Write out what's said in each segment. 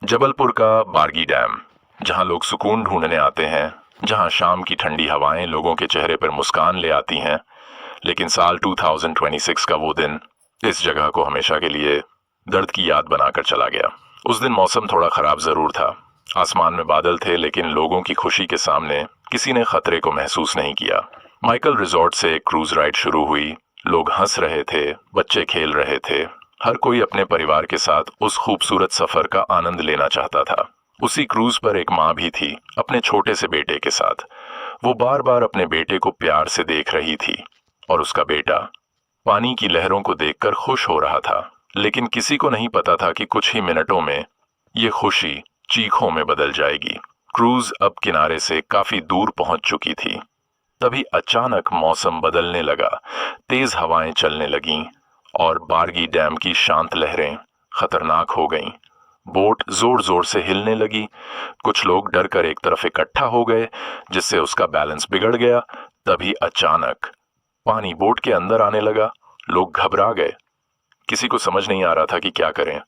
जबलपुर का बारगी डैम, जहां लोग सुकून ढूंढने आते हैं, जहां शाम की ठंडी हवाएं लोगों के चेहरे पर मुस्कान ले आती हैं। लेकिन साल 2026 का वो दिन इस जगह को हमेशा के लिए दर्द की याद बनाकर चला गया। उस दिन मौसम थोड़ा खराब जरूर था, आसमान में बादल थे, लेकिन लोगों की खुशी के सामने किसी ने खतरे को महसूस नहीं किया। माइकल रिजॉर्ट से एक क्रूज राइड शुरू हुई। लोग हंस रहे थे, बच्चे खेल रहे थे, हर कोई अपने परिवार के साथ उस खूबसूरत सफर का आनंद लेना चाहता था। उसी क्रूज पर एक माँ भी थी, अपने छोटे से बेटे के साथ। वो बार बार अपने बेटे को प्यार से देख रही थी और उसका बेटा पानी की लहरों को देखकर खुश हो रहा था। लेकिन किसी को नहीं पता था कि कुछ ही मिनटों में ये खुशी चीखों में बदल जाएगी। क्रूज अब किनारे से काफी दूर पहुंच चुकी थी। तभी अचानक मौसम बदलने लगा, तेज हवाएं चलने लगीं और बारगी डैम की शांत लहरें खतरनाक हो गईं। बोट जोर जोर से हिलने लगी। कुछ लोग डर कर एक तरफ इकट्ठा हो गए, जिससे उसका बैलेंस बिगड़ गया। तभी अचानक पानी बोट के अंदर आने लगा। लोग घबरा गए, किसी को समझ नहीं आ रहा था कि क्या करें।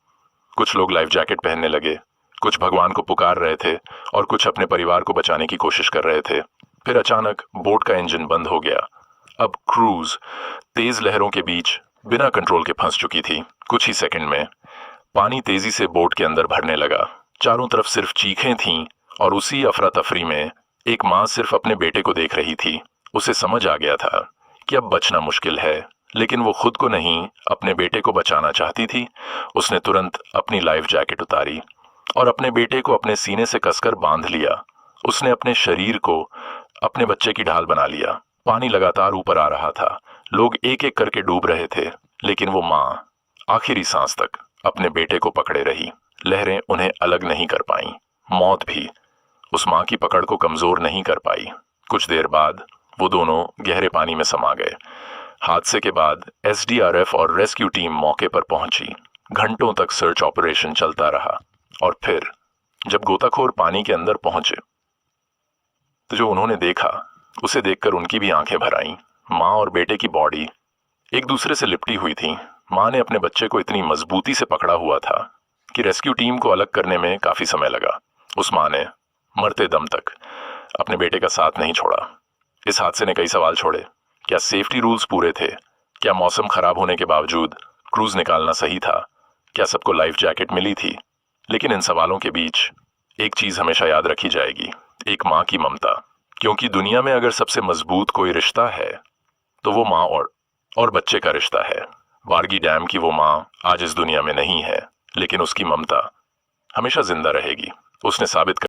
कुछ लोग लाइफ जैकेट पहनने लगे, कुछ भगवान को पुकार रहे थे और कुछ अपने परिवार को बचाने की कोशिश कर रहे थे। फिर अचानक बोट का इंजन बंद हो गया। अब क्रूज तेज लहरों के बीच बिना कंट्रोल के फंस चुकी थी। कुछ ही सेकंड में पानी तेजी से बोट के अंदर भरने लगा। चारों तरफ सिर्फ चीखें थीं और उसी अफरा तफरी में एक माँ सिर्फ अपने बेटे को देख रही थी। उसे समझ आ गया था कि अब बचना मुश्किल है, लेकिन वो खुद को नहीं, अपने बेटे को बचाना चाहती थी। उसने तुरंत अपनी लाइफ जैकेट उतारी और अपने बेटे को अपने सीने से कसकर बांध लिया। उसने अपने शरीर को अपने बच्चे की ढाल बना लिया। पानी लगातार ऊपर आ रहा था, लोग एक एक करके डूब रहे थे, लेकिन वो माँ आखिरी सांस तक अपने बेटे को पकड़े रही। लहरें उन्हें अलग नहीं कर पाईं, मौत भी उस माँ की पकड़ को कमजोर नहीं कर पाई। कुछ देर बाद वो दोनों गहरे पानी में समा गए। हादसे के बाद एसडीआरएफ और रेस्क्यू टीम मौके पर पहुंची। घंटों तक सर्च ऑपरेशन चलता रहा और फिर जब गोताखोर पानी के अंदर पहुंचे तो जो उन्होंने देखा, उसे देखकर उनकी भी आंखें भर आईं। माँ और बेटे की बॉडी एक दूसरे से लिपटी हुई थी। माँ ने अपने बच्चे को इतनी मजबूती से पकड़ा हुआ था कि रेस्क्यू टीम को अलग करने में काफी समय लगा। उस माँ ने मरते दम तक अपने बेटे का साथ नहीं छोड़ा। इस हादसे ने कई सवाल छोड़े। क्या सेफ्टी रूल्स पूरे थे? क्या मौसम खराब होने के बावजूद क्रूज निकालना सही था? क्या सबको लाइफ जैकेट मिली थी? लेकिन इन सवालों के बीच एक चीज हमेशा याद रखी जाएगी, एक माँ की ममता। क्योंकि दुनिया में अगर सबसे मजबूत कोई रिश्ता है तो वो माँ और बच्चे का रिश्ता है। बारगी डैम की वो माँ आज इस दुनिया में नहीं है, लेकिन उसकी ममता हमेशा जिंदा रहेगी। उसने साबित